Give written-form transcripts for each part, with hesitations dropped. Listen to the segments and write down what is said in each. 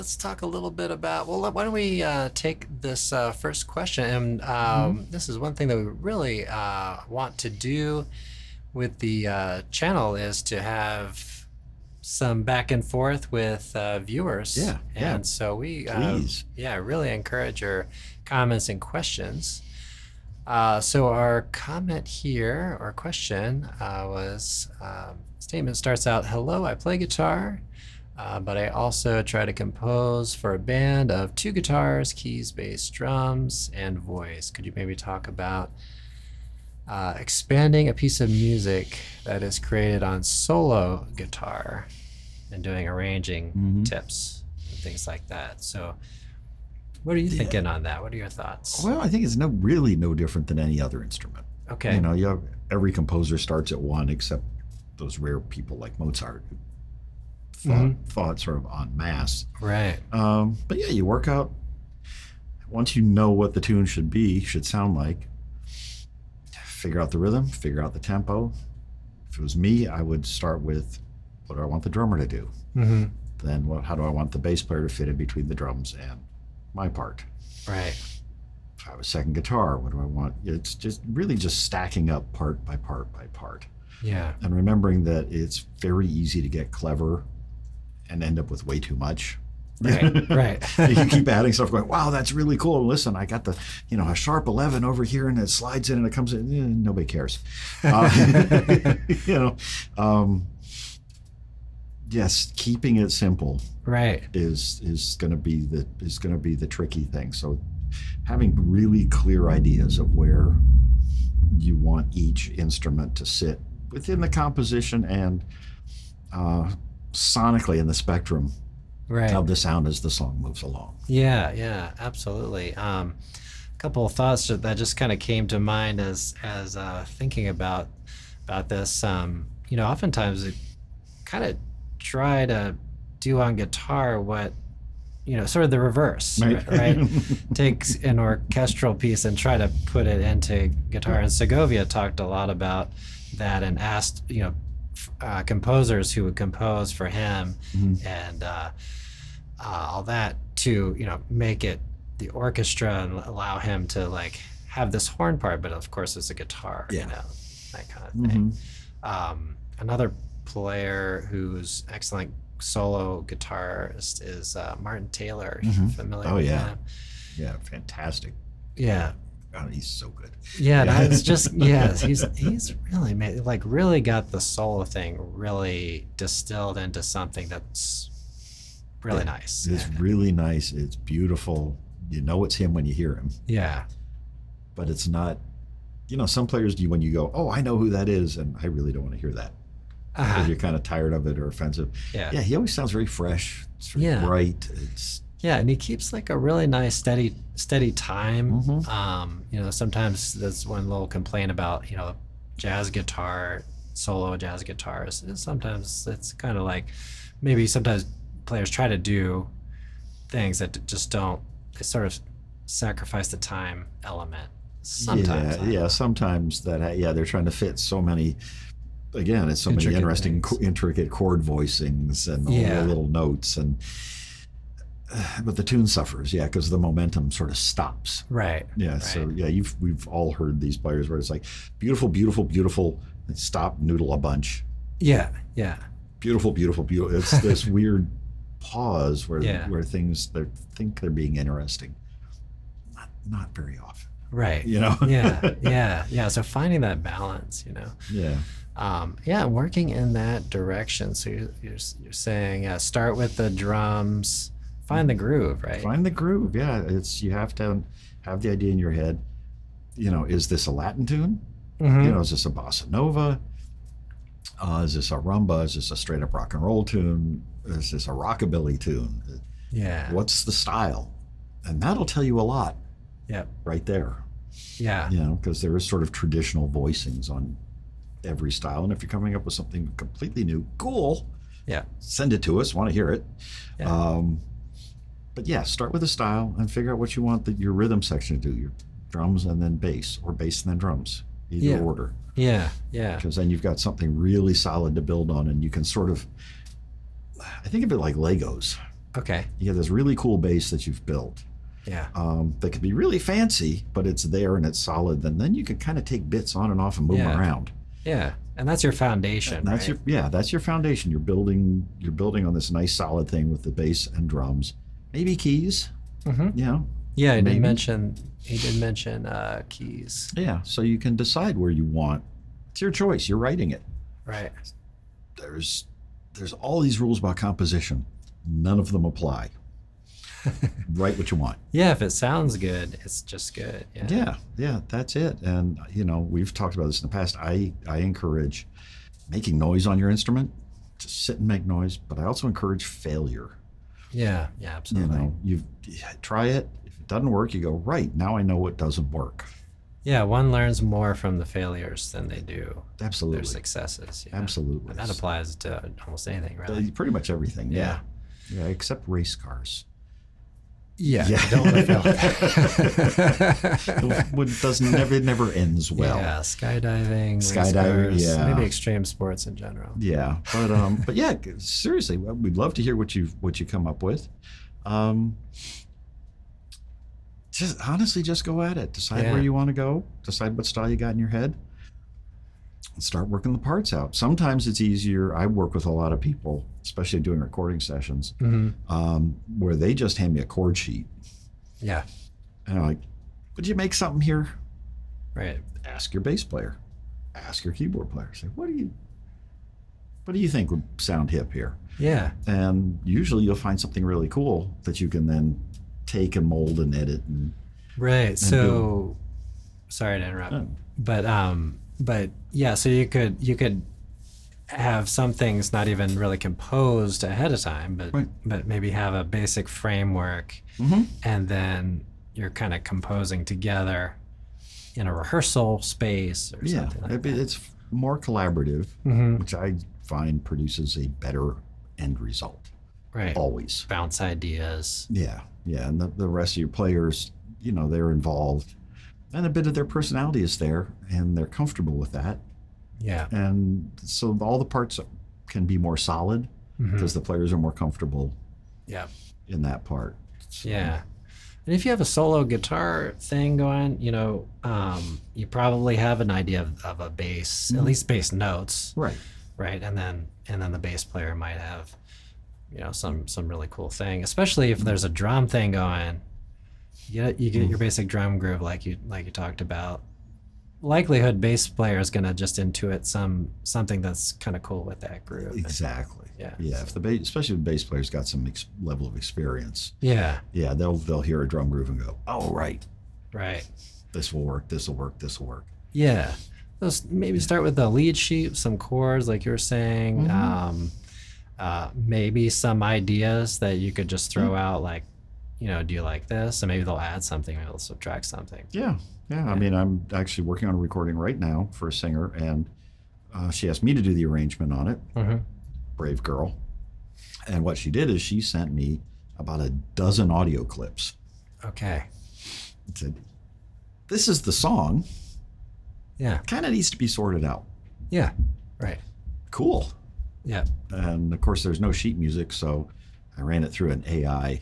let's talk a little bit about. Well, why don't we take this first question? And this is one thing that we really want to do with the channel is to have some back and forth with viewers. Yeah, yeah. And so we, Please. really encourage your comments and questions. So our comment here, or question, was statement starts out, "Hello, I play guitar, but I also try to compose for a band of 2 guitars, keys, bass, drums, and voice. Could you maybe talk about expanding a piece of music that is created on solo guitar and doing arranging tips and things like that?" So what are you thinking on that? What are your thoughts? Well, I think it's really no different than any other instrument. Okay. You know, every composer starts at one, except those rare people like Mozart who thought sort of en masse. Right. But yeah, you work out. Once you know what the tune should sound like, figure out the rhythm, figure out the tempo. If it was me, I would start with, what do I want the drummer to do? Then how do I want the bass player to fit in between the drums and my part? Right. If I have a second guitar, what do I want? It's just really just stacking up part by part by part. Yeah. And remembering that it's very easy to get clever and end up with way too much. Right. Right. You keep adding stuff going, wow, that's really cool. Listen, I got the, a sharp 11 over here and it slides in and it comes in. Nobody cares. Yes, keeping it simple Right. is going to be the tricky thing. So having really clear ideas of where you want each instrument to sit within the composition and sonically in the spectrum Right. of the sound as the song moves along. Yeah, yeah, absolutely. A couple of thoughts that just kind of came to mind as thinking about this. Oftentimes we kind of try to do on guitar what sort of the reverse, right? Takes an orchestral piece and try to put it into guitar. And Segovia talked a lot about that and asked composers who would compose for him and all that to make it the orchestra and allow him to like have this horn part, but of course it's a guitar, that kind of thing. Another player who's excellent solo guitarist is Martin Taylor. Familiar with him? Yeah, fantastic. Yeah. God, he's so good. Yeah, that's just he's really made really got the solo thing really distilled into something that's really nice. It's really nice. It's beautiful. You know it's him when you hear him. Yeah. But it's not, some players do when you go, oh, I know who that is, and I really don't want to hear that. Because you're kind of tired of it or offensive. Yeah. Yeah, he always sounds very fresh. It's very bright. And he keeps like a really nice steady time. Sometimes that's one little complaint about, jazz guitar, solo jazz guitars. Sometimes it's kind of like maybe sometimes players try to do things that just don't, they sort of sacrifice the time element. Sometimes. Sometimes they're trying to fit so many. Again, it's so many interesting, intricate chord voicings and all the little notes, but the tune suffers, because the momentum sort of stops. Right. Yeah. Right. So we've all heard these players where it's like beautiful, beautiful, beautiful, and stop, noodle a bunch. Yeah. Yeah. Beautiful, beautiful, beautiful. It's this weird pause where things they think they're being interesting. Not very often. Right. Yeah. So finding that balance, working in that direction. So you're saying start with the drums, find the groove, right? Find the groove. Yeah, you have to have the idea in your head. Is this a Latin tune? Is this a bossa nova? Is this a rumba? Is this a straight up rock and roll tune? Is this a rockabilly tune? Yeah. What's the style? And that'll tell you a lot. Yep. Right there. Yeah. Because there is sort of traditional voicings on every style. And if you're coming up with something completely new, cool. Yeah. Send it to us. Want to hear it. Yeah. But start with a style and figure out what you want your rhythm section to do. Your drums and then bass, or bass and then drums. Either order. Yeah. Yeah. Because then you've got something really solid to build on, and you can sort of, I think of it like Legos. Okay. You have this really cool bass that you've built Yeah. that could be really fancy, but it's there and it's solid. Then you can kind of take bits on and off and move them Yeah. around. Yeah. And that's your foundation, And that's right? that's your foundation. You're building on this nice solid thing with the bass and drums, maybe keys. Mm-hmm. You know, Yeah, he maybe. did mention keys. Yeah, so you can decide where you want. It's your choice. You're writing it. Right. There's all these rules about composition. None of them apply. Write what you want. Yeah, if it sounds good, it's just good. Yeah. Yeah, that's it. And we've talked about this in the past. I encourage making noise on your instrument. Just sit and make noise, but I also encourage failure. Yeah, absolutely. You try it. If it doesn't work, you go, right, now I know what doesn't work. Yeah, one learns more from the failures than they do Absolutely. their successes. Yeah. Absolutely. And that applies to almost anything, really. Pretty much everything. Yeah. Yeah, except race cars. Yeah. Don't want to fail. It never ends well. Yeah, skydiving, race Skydiving, cars, yeah. maybe extreme sports in general. Yeah, but yeah, seriously, we'd love to hear what you come up with. Just go at it. Decide where you want to go. Decide what style you got in your head. And start working the parts out. Sometimes it's easier. I work with a lot of people, especially doing recording sessions, where they just hand me a chord sheet. Yeah. And I'm like, would you make something here? Right. Ask your bass player. Ask your keyboard player. Say, what do you think would sound hip here? Yeah. And usually you'll find something really cool that you can then take and mold and edit and Right. So, sorry to interrupt, but yeah. So you could have some things not even really composed ahead of time, but maybe have a basic framework, and then you're kind of composing together in a rehearsal space or something like that. It's more collaborative, which I find produces a better end result. Right. Always. Bounce ideas. Yeah. And the rest of your players, they're involved, and a bit of their personality is there, and they're comfortable with that. Yeah. And so all the parts can be more solid because the players are more comfortable in that part. So, yeah. And if you have a solo guitar thing going, you probably have an idea of a bass, at least bass notes. Right. Right. And then the bass player might have, some really cool thing, especially if there's a drum thing going. You get your basic drum groove like you talked about. Likelihood bass player is gonna just intuit something that's kind of cool with that groove. Exactly. Yeah. If especially if the bass player's got some level of experience. Yeah. Yeah, they'll hear a drum groove and go, oh right, this will work. This will work. This will work. Yeah. Maybe start with the lead sheet, some chords like you were saying. Maybe some ideas that you could just throw out, like, do you like this? And maybe they'll add something, maybe they'll subtract something. Yeah. I mean, I'm actually working on a recording right now for a singer, and she asked me to do the arrangement on it. Brave girl. And what she did is she sent me about a dozen audio clips. Okay. It said, this is the song. Yeah. Kind of needs to be sorted out. Yeah. Right. Cool. Yeah. And of course, there's no sheet music, so I ran it through an AI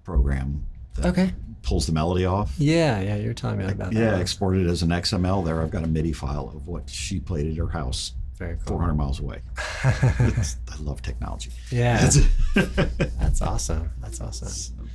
program that pulls the melody off. Yeah, you were telling me about that. Yeah, exported it as an XML. There, I've got a MIDI file of what she played at her house, very cool. 400 miles away. I love technology. Yeah, that's awesome. That's awesome.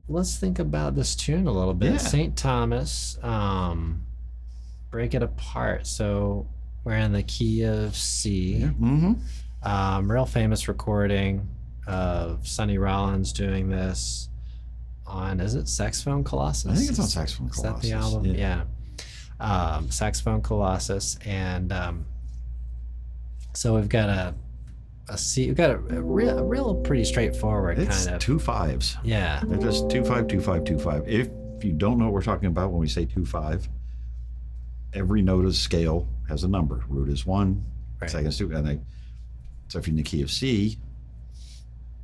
Let's think about this tune a little bit. Yeah. St. Thomas. break it apart. So we're in the key of C. Yeah. Mm-hmm. Real famous recording of Sonny Rollins doing this on, is it Saxophone Colossus? I think it's on Saxophone Is that Colossus. the album? Yeah. Saxophone Colossus. And so we've got a C. We've got a real pretty straightforward It's kind of. 2 5s. Yeah. They're just 2 5 2 5 2 5. If you don't know what we're talking about when we say 2 5, every note of scale has a number. Root is 1, Right. second is 2, and so if you're in the key of C,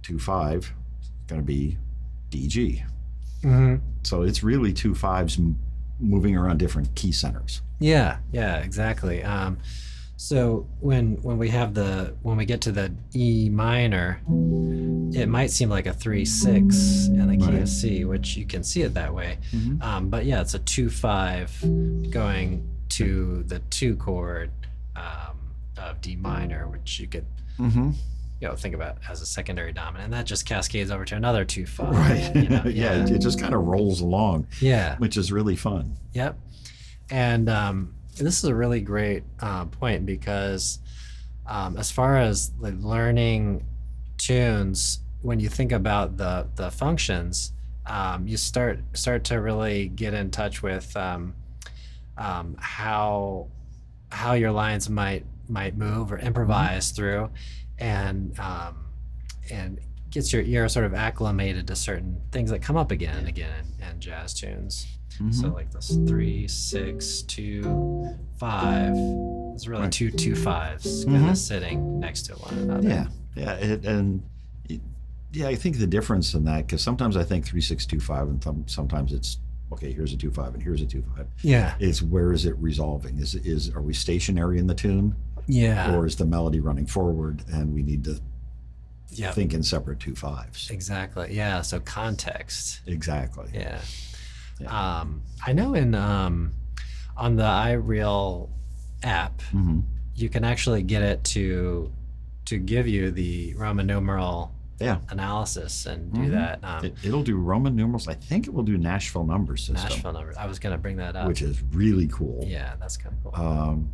2 5 is going to be D G. Mm-hmm. So it's really 2 5s moving around different key centers. Yeah, exactly. So when we get to the E minor, it might seem like a 3/6 in the key Right. of C, which you can see it that way. Mhm. But yeah, it's a 2/5 going to the 2 chord of D minor, which you could Mm-hmm. think about as a secondary dominant, and that just cascades over to another 2/5. Right. Yeah. It just kind of rolls along, Yeah. which is really fun. Yep. And this is a really great point because as far as like learning tunes, when you think about the functions, you start to really get in touch with how your lines might move or improvise through, and gets your ear sort of acclimated to certain things that come up again and again in jazz tunes. So like this 3, 6, 2, 5. It's really Right. two 2/5s kind of sitting next to one another. I think the difference in that, because sometimes I think 3 6 2 5, and sometimes it's okay. Here's a 2 5, and here's a 2 5. Yeah. Is where is it resolving? Are we stationary in the tune, Yeah. or is the melody running forward, and we need to Yep. think in separate 2 5s? Exactly. Yeah. So context. Exactly. Yeah. Yeah. I know on the iReal app, Mm-hmm. you can actually get it to give you the Roman numeral Yeah. analysis and do Mhm. that. It'll do Roman numerals. I think it will do Nashville number system, Nashville numbers. I was going to bring that up. which is really cool. Yeah, that's kind of cool.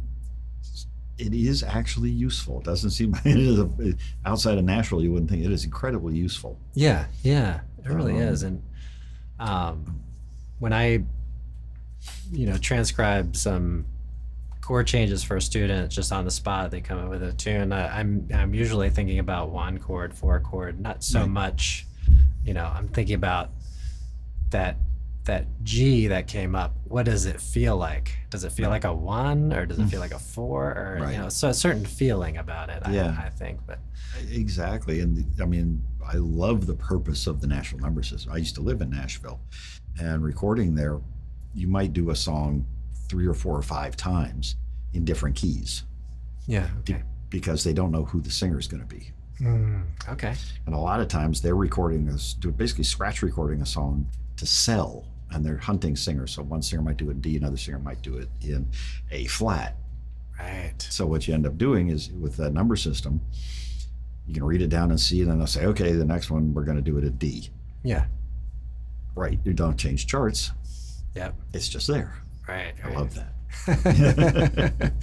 It is actually useful. It doesn't seem it is outside of Nashville. You wouldn't think it is incredibly useful. Yeah, it really is. And when I, transcribe some chord changes for a student just on the spot, they come up with a tune. I'm usually thinking about 1 chord, 4 chord, not so Right. much. I'm thinking about that G that came up. What does it feel like? Does it feel like a 1, or does it feel like a 4, or Right. so a certain feeling about it? Yeah. I think, but Exactly. And I mean, I love the purpose of the Nashville number system. I used to live in Nashville, and recording there, you might do a song 3 or 4 or 5 times in different keys yeah, okay, because they don't know who the singer is going to be. okay, And a lot of times they're recording this, basically scratch recording a song to sell, and they're hunting singers. So one singer might do it in D, another singer might do it in A flat. right, So what you end up doing is with that number system, you can read it down in C, and then they'll say, okay, the next one we're going to do it at D. yeah, Right. You don't change charts. yep, It's just there. right. I love that.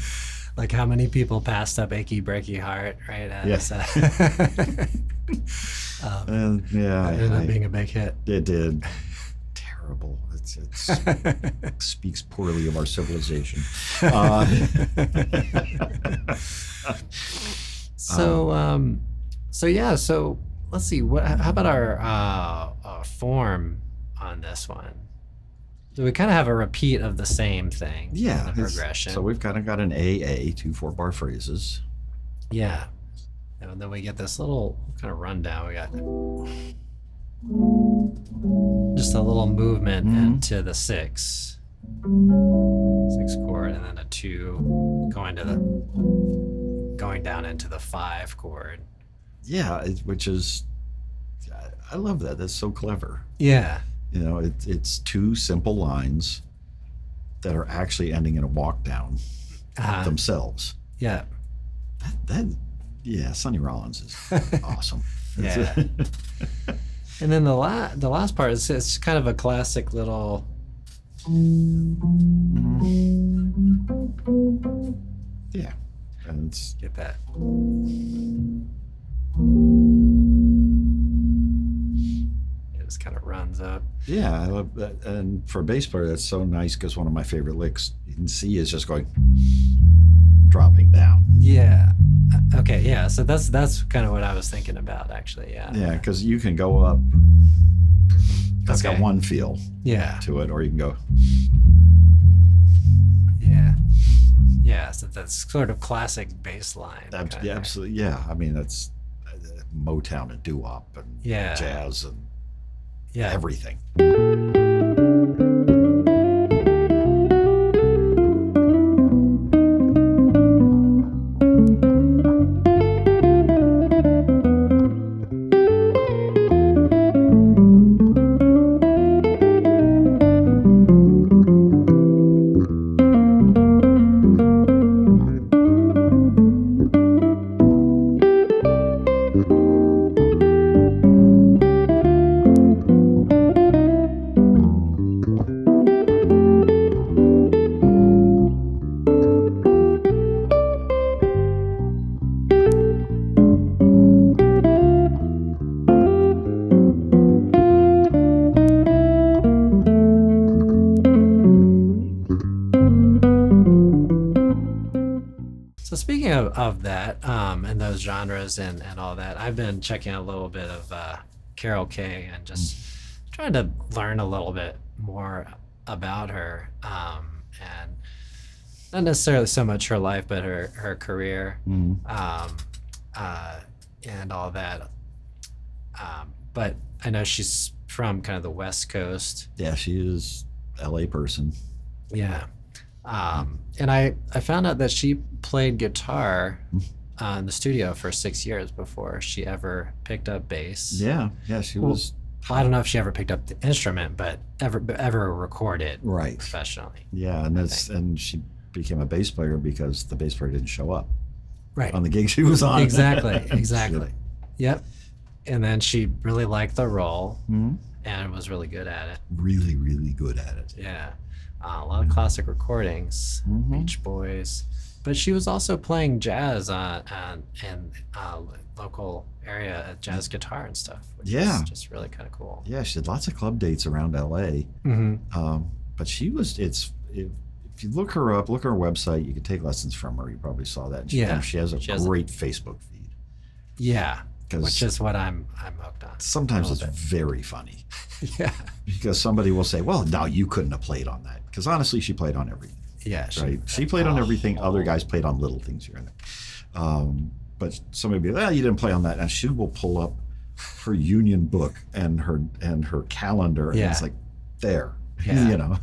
Like how many people passed up "Achy Breaky Heart," right? Yes. And yeah, Ended up being a big hit. it did. Terrible. It speaks poorly of our civilization. So yeah. So let's see. How about our form on this one? So we kind of have a repeat of the same thing. Yeah, in the progression. So we've kind of got an AA, 2 4-bar phrases. Yeah. And then we get this little kind of rundown. We got just a little movement into the 6 chord, and then a 2 going down into the 5 chord. Yeah, which is, I love that. That's so clever. Yeah. You know, it's 2 simple lines that are actually ending in a walk down themselves. Yeah. Yeah, Sonny Rollins is awesome. Yeah. And then the last part is it's kind of a classic little Yeah, and it's Get that. It just kind of runs up. yeah, I love that. And for a bass player, that's so nice because one of my favorite licks in C is just going dropping down. Yeah. Okay. Yeah. So that's kind of what I was thinking about, actually. Yeah. Yeah, because you can go up. That's got Okay. one feel Yeah. to it, or you can go. Yeah. Yeah. So that's sort of classic bass line. Yeah, absolutely. Yeah, I mean that's Motown and doo-wop and Yeah. jazz and Yeah. everything. So speaking of that, and those genres and all that, I've been checking out a little bit of Carol Kay and just trying to learn a little bit more about her, and not necessarily so much her life, but her career, Mhm. and all that. But I know she's from kind of the West Coast. Yeah, she is LA person. Yeah. And I found out that she played guitar in the studio for 6 years before she ever picked up bass. Yeah, yeah, she Well, was I don't know if she ever picked up the instrument, but ever recorded right. professionally. Yeah, and she became a bass player because the bass player didn't show up Right. on the gig she was on. Exactly. Yep. And then she really liked the role Mhm. and was really good at it. Really, really good at it. Yeah. A lot of classic recordings, Mhm. Beach Boys. But she was also playing jazz in local area jazz guitar and stuff, which Yeah. is just really kind of cool. Yeah, she did lots of club dates around LA. Mm-hmm. But she was, if you look her up, look at her website, you can take lessons from her. You probably saw that. And Yeah, she has a she has a- great Facebook feed. Yeah, which Because is what I'm hooked on. sometimes a it's little very funny. Yeah. Because somebody will say, well, no, you couldn't have played on that. Because honestly, she played on everything. Yeah. Right? She played on Oh. everything. Other guys played on little things here and there. But somebody will be, you didn't play on that. And she will pull up her union book and her calendar. Yeah. And it's like, there. Yeah. You know.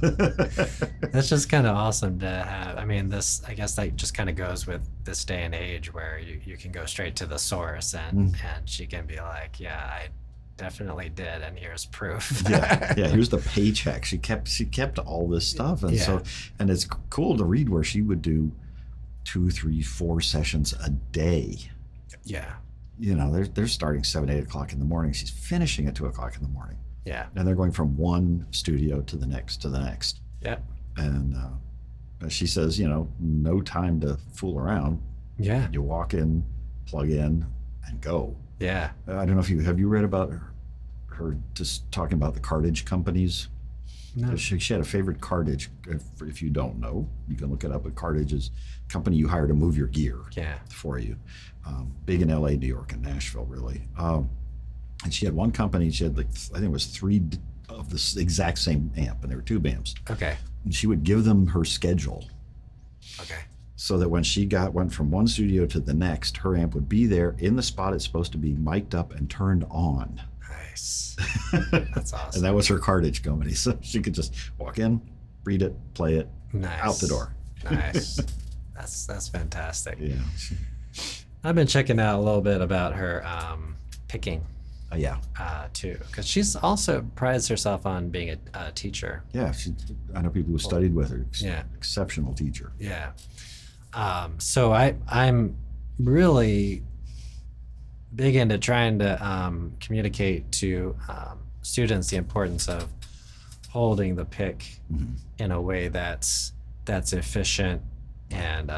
That's just kind of awesome to have. I mean, I guess that just kind of goes with this day and age where you can go straight to the source and she can be like, yeah, I definitely did, and here's proof. yeah, here's the paycheck. She kept all this stuff, and Yeah. and it's cool to read where she would do 2, 3, 4 sessions a day. Yeah. You know, they're starting 7, 8 o'clock in the morning. She's finishing at 2 o'clock in the morning, Yeah. and they're going from one studio to the next to the next. Yeah. And she says, no time to fool around. Yeah. You walk in, plug in, and go. Yeah. I don't know if have you read about her just talking about the cartage companies. No. She had a favorite cartage. If you don't know, you can look it up. A cartage is a company you hire to move your gear Yeah. for you. Big in LA, New York, and Nashville, really. And she had one company. She had I think it was 3 of the exact same amp, and there were tube amps. Okay. And she would give them her schedule Okay. so that when she went from one studio to the next, her amp would be there in the spot it's supposed to be, mic'd up and turned on. Nice. That's awesome. And that was her cartage company. So she could just walk in, read it, play it, Nice. out the door. Nice. That's fantastic. Yeah. I've been checking out a little bit about her picking Yeah. too, because she's also prides herself on being a teacher. Yeah. I know people who studied with her. Yeah. Exceptional teacher. Yeah. So I'm really big into trying to communicate to students the importance of holding the pick Mhm. in a way that's efficient and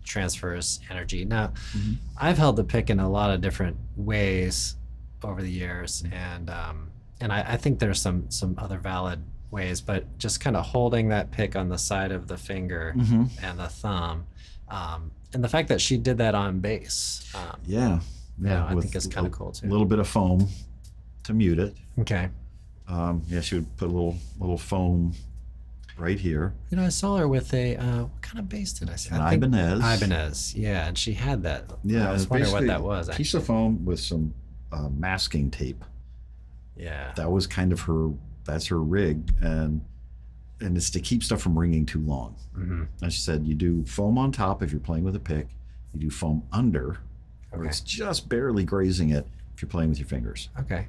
transfers energy. Now, Mhm. I've held the pick in a lot of different ways over the years, and I think there's some other valid ways, but just kind of holding that pick on the side of the finger Mhm. and the thumb, and the fact that she did that on bass, Yeah. Yeah. I with think is kind of cool a too. little bit of foam to mute it. Okay. Yeah, she would put a little foam right here. I saw her with a what kind of bass did I see? An I think Ibanez. Ibanez, yeah, and she had that. Yeah, I was it's wondering what basically that was. a piece of foam with some masking tape. Yeah. That was kind of her. That's her rig, and it's to keep stuff from ringing too long. Hmm. And she said you do foam on top if you're playing with a pick. You do foam under, where Okay. it's just barely grazing it if you're playing with your fingers. Okay.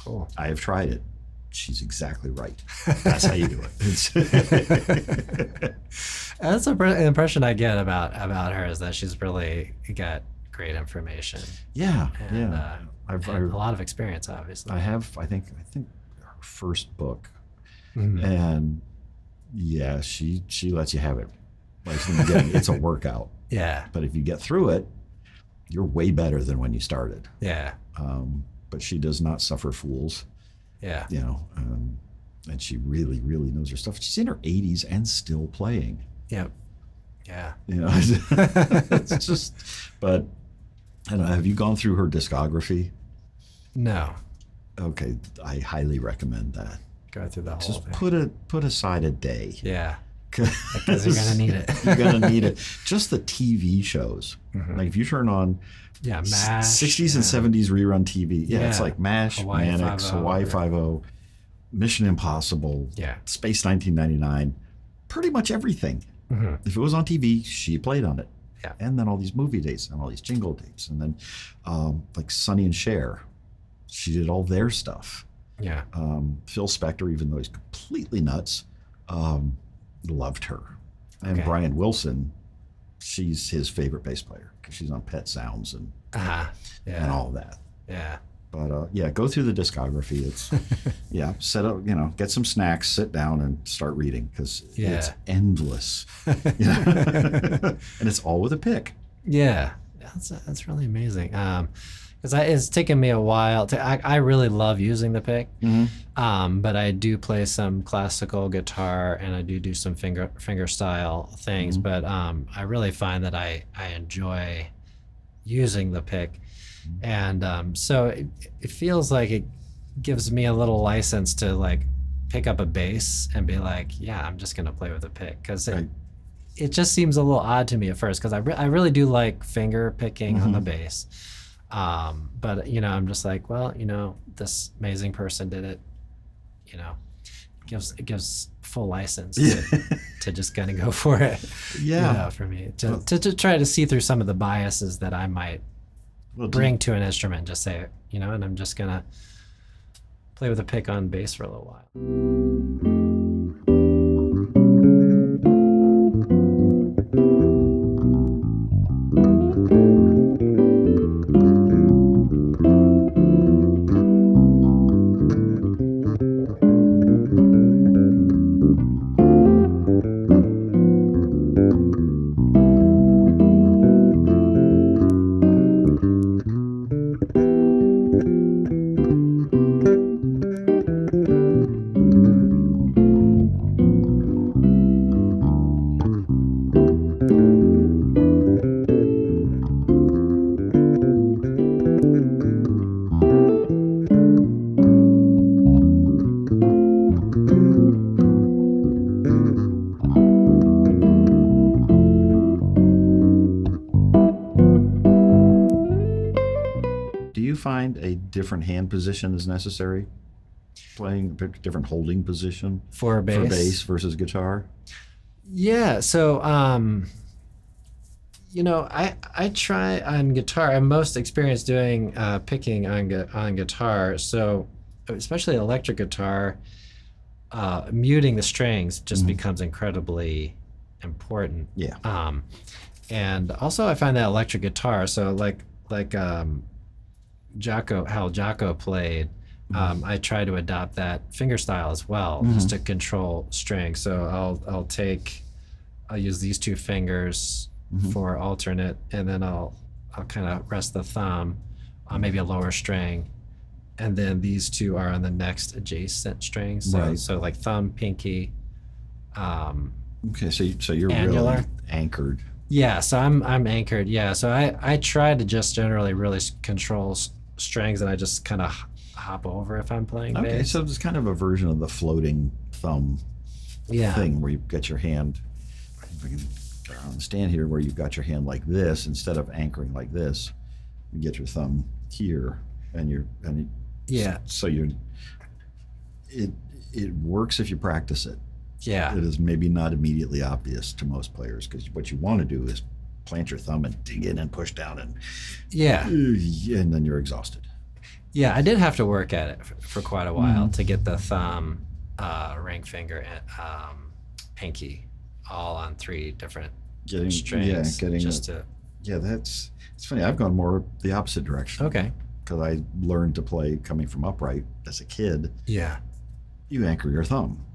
Cool. I have tried it. She's exactly right. That's how you do it. That's the impression I get about her is that she's really got great information Yeah, and, yeah. I've, and a lot of experience, obviously. I have. I think her first book, Mhm. and yeah, she lets you have it. Like from the beginning, it's a workout. Yeah. But if you get through it, you're way better than when you started. Yeah. But she does not suffer fools, Yeah. and she really, really knows her stuff. She's in her 80s and still playing. Yep. Yeah. It's just, but I don't know, have you gone through her discography? No. Okay, I highly recommend that. Go through the whole Just thing. put aside a day. Yeah. Because you're gonna need it. You're gonna need it. Just the TV shows. Mhm. Like if you turn on Yeah. MASH. 60s and yeah. 70s rerun TV, yeah, it's Yeah. like MASH, Hawaii Mannix, 5-0, Hawaii or- 5-0, Mission Impossible, Yeah. Space 1999, pretty much everything. Hmm. If it was on TV, she played on it. Yeah. And then all these movie dates and all these jingle dates. And then like Sonny and Cher, she did all their stuff. Yeah. Phil Spector, even though he's completely nuts, loved her. And Okay. Brian Wilson, she's his favorite bass player because she's on Pet Sounds and Yeah. and all that. Yeah. But yeah, go through the discography. It's yeah, set up, get some snacks, sit down, and start reading because it's Yeah. endless. And it's all with a pick. Yeah, that's really amazing. Because it's taken me a while I really love using the pick. But I do play some classical guitar and I do some finger style things. Mhm. But I really find that I enjoy using the pick, and so it feels like it gives me a little license to like pick up a bass and be like, yeah, I'm just gonna play with a pick because Right. it just seems a little odd to me at first because I really do like finger picking on the bass. But I'm just like, well, this amazing person did it. It gives full license to just kind of go for it. Yeah. For me to try to see through some of the biases that I might Well, bring to an instrument. And just say, and I'm just gonna play with a pick on bass for a little while. Do you find a different hand position is necessary? Playing a different holding position For bass. for bass versus guitar? Yeah, so I try on guitar. I'm most experienced doing picking on guitar. So especially electric guitar, muting the strings just becomes incredibly important. Yeah. And also I find that electric guitar. So like Jocko, how Jocko played, I try to adopt that finger style as well, just to control string. So I'll use these two fingers for alternate, and then I'll kind of rest the thumb on maybe a lower string, and then these two are on the next adjacent string. So Right. so like thumb, pinky. Okay, so you're Annular. really anchored. Yeah, so I'm anchored. Yeah, so I try to just generally really control strings, and I just kind of hop over if I'm playing Okay, bass. so it's kind of a version of the floating thumb Yeah. thing where you've got your hand. If I can stand here, where you've got your hand like this instead of anchoring like this. You get your thumb here, and Yeah. So it works if you practice it. Yeah. It is maybe not immediately obvious to most players because what you want to do is plant your thumb and dig in and push down Yeah. and then you're exhausted. Yeah, I did have to work at it for quite a while to get the thumb, ring finger, and pinky all on 3 different strings. It's funny. I've gone more the opposite direction. Okay. Because I learned to play coming from upright as a kid. Yeah. You anchor your thumb.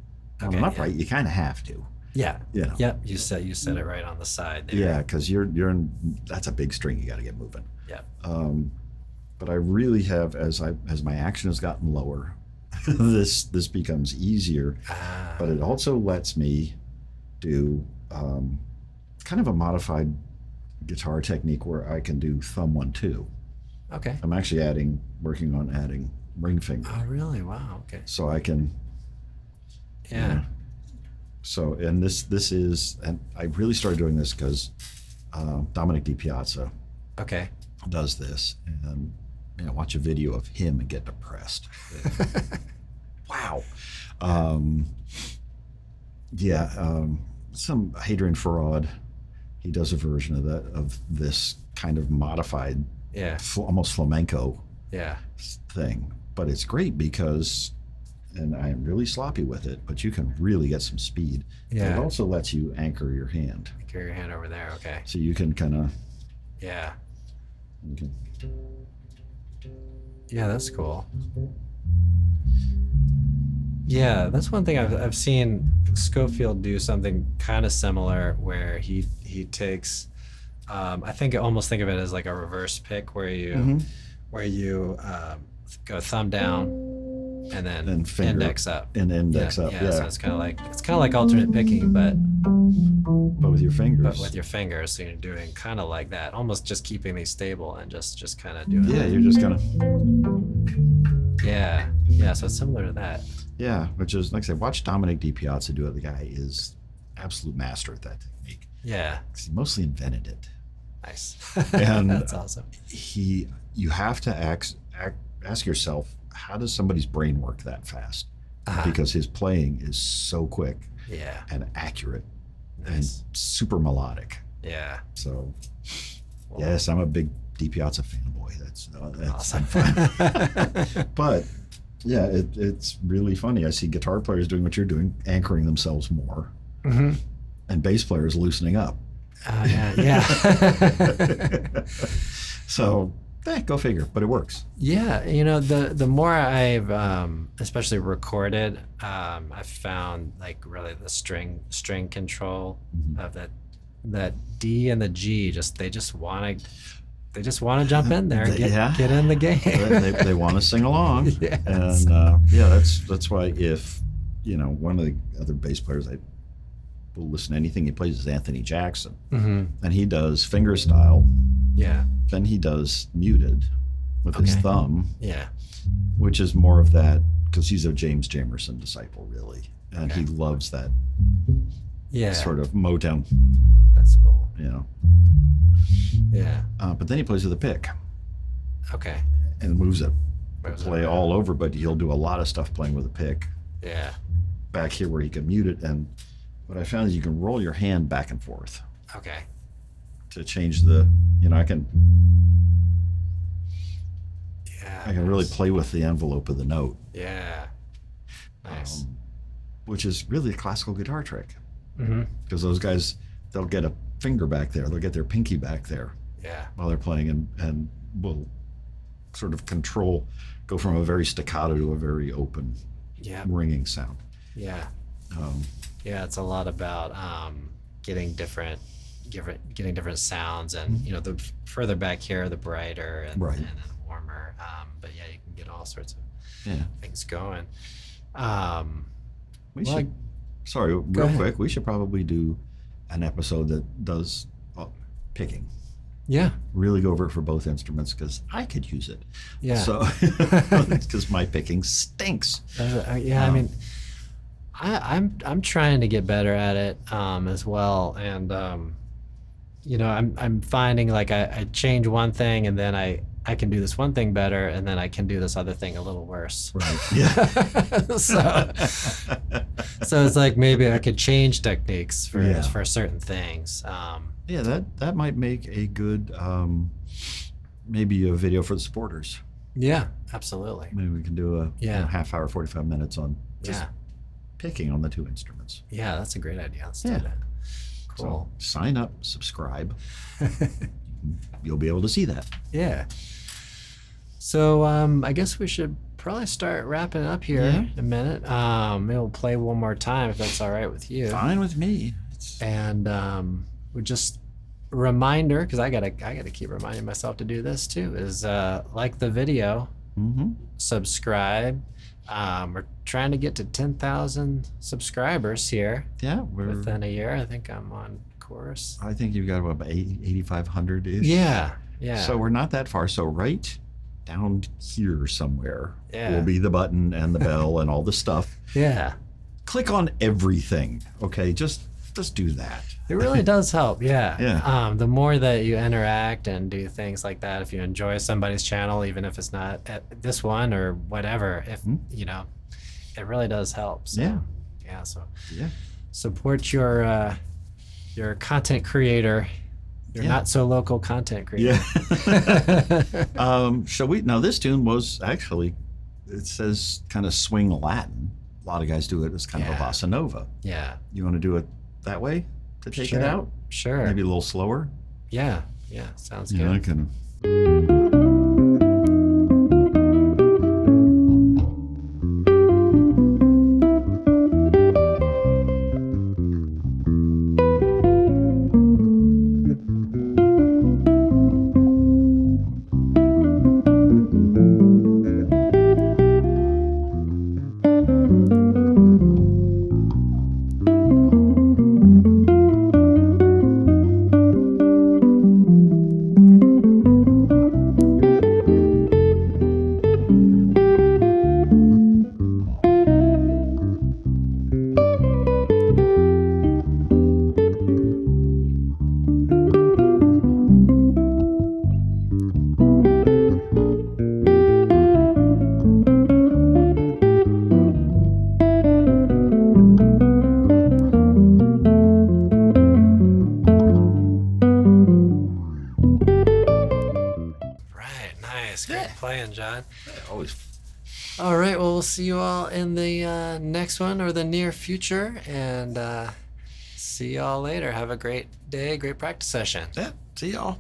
On Okay, an yeah. upright, you kind of have to. Yeah. You know. Yep. You set it right on the side there. Yeah, because that's a big string you got to get moving. Yep. But I really have, as my action has gotten lower, this becomes easier. But it also lets me do kind of a modified guitar technique where I can do thumb 1-2. Okay. I'm actually working on adding ring finger, Oh, really? Wow. Okay. so I can. Yeah. So and this is, and I really started doing this because Dominic DiPiazza Okay. does this, and watch a video of him and get depressed. Wow. Some Hadrian Farad, he does a version of this kind of modified, Yeah. almost flamenco Yeah. thing. But it's great because, and I am really sloppy with it, but you can really get some speed. Yeah. It also lets you anchor your hand, Carry your hand over there. Okay. so you can kind of. Yeah. Yeah, that's cool. Yeah, that's one thing I've seen Scofield do something kind of similar where he takes, I think almost think of it as like a reverse pick where you go thumb down and then finger index up. And index up. Yeah, so it's kind of like alternate picking, but with your fingers. but with your fingers. So you're doing kind of like that, almost just keeping these stable and just kind of doing. Yeah, you're just gonna. Yeah. So it's similar to that. Yeah, which is, like I said, watch Dominic DiPiazza do it. The guy is absolute master at that technique. Yeah. 'Cause he mostly invented it. Nice. And That's awesome. You have to ask yourself, how does somebody's brain work that fast? Because his playing is so quick Yeah. and accurate Nice. and super melodic. Yeah. So, yes, I'm a big DiPiazza fanboy. That's Awesome. fun. But yeah, it's really funny. I see guitar players doing what you're doing, anchoring themselves more, and bass players loosening up. Yeah. So, go figure. But it works. Yeah, the more I've especially recorded, I've found like really the string control of that D and the G they just want to jump in there and get in the game. they want to sing along. Yes. And that's why if one of the other bass players I will listen to anything he plays is Anthony Jackson, and he does finger style. Yeah. Then he does muted with his Okay. thumb, Yeah. which is more of that because he's a James Jamerson disciple, really, and he loves that Yeah. sort of Motown, That's cool. Yeah. But then he plays with a pick Okay. and moves it Moves it play around. all over, but he'll do a lot of stuff playing with a pick. Yeah. Back here where he can mute it, and what I found is you can roll your hand back and forth Okay. to change the. I can Yeah. really play with the envelope of the note, Yeah. Nice. which is really a classical guitar trick Mm-hmm. because those guys they'll get a finger back there, they'll get their pinky back there Yeah. while they're playing, and will sort of control, go from a very staccato to a very open, Yeah. ringing sound. Yeah. Um, Yeah. It's a lot about getting different sounds, and the further back here, the brighter, and, Right. and then warmer. But yeah, you can get all sorts of yeah, things going. Um, we Well, should. Sorry, real ahead. quick. We should probably do an episode that does picking. yeah. Really go over it for both instruments because I could use it. Yeah. So, because my picking stinks. Yeah. I mean, I'm trying to get better at it as well, and I'm finding like I change one thing, and then I can do this one thing better, and then I can do this other thing a little worse. Right. Yeah. So it's like maybe I could change techniques for Yeah. for certain things. Yeah, that might make a good maybe a video for the supporters. Yeah, absolutely. Maybe we can do a Yeah. half hour, 45 minutes on just Yeah, picking on the two instruments. yeah, that's a great idea. Let's Yeah. do that. Cool. So sign up, subscribe. You'll be able to see that. Yeah. So I guess we should probably start wrapping up here Yeah. in a minute. Maybe we'll play one more time if that's all right with you. Fine with me. It's, And we just a reminder, because I gotta keep reminding myself to do this too, is like the video, mhm. subscribe. We're trying to get to 10,000 subscribers here Yeah, within a year. I think I'm on course. I think you've got about 8,500 ish. Yeah, yeah. So we're not that far. So right down here somewhere Yeah. will be the button and the bell and all the stuff. Yeah. Click on everything. Okay, just do that. It really does help, yeah. Yeah. The more that you interact and do things like that, if you enjoy somebody's channel, even if it's not at this one or whatever, if it really does help. So, Yeah. yeah. So Yeah. support your content creator, your Yeah. not so local content creator. Yeah. Shall we? Now, this tune was actually, it says kind of swing Latin. A lot of guys do it as kind of a Yeah. bossa nova. Yeah. You want to do it that way to take Sure. it out? Sure. Maybe a little slower? Yeah. Yeah. Sounds Yeah, good. kind Right. Nice. Great playing, John. of always. All right. Well, we'll see you all in the next one or the near future, and see y'all later. Have a great day, great practice session. Yeah. See y'all.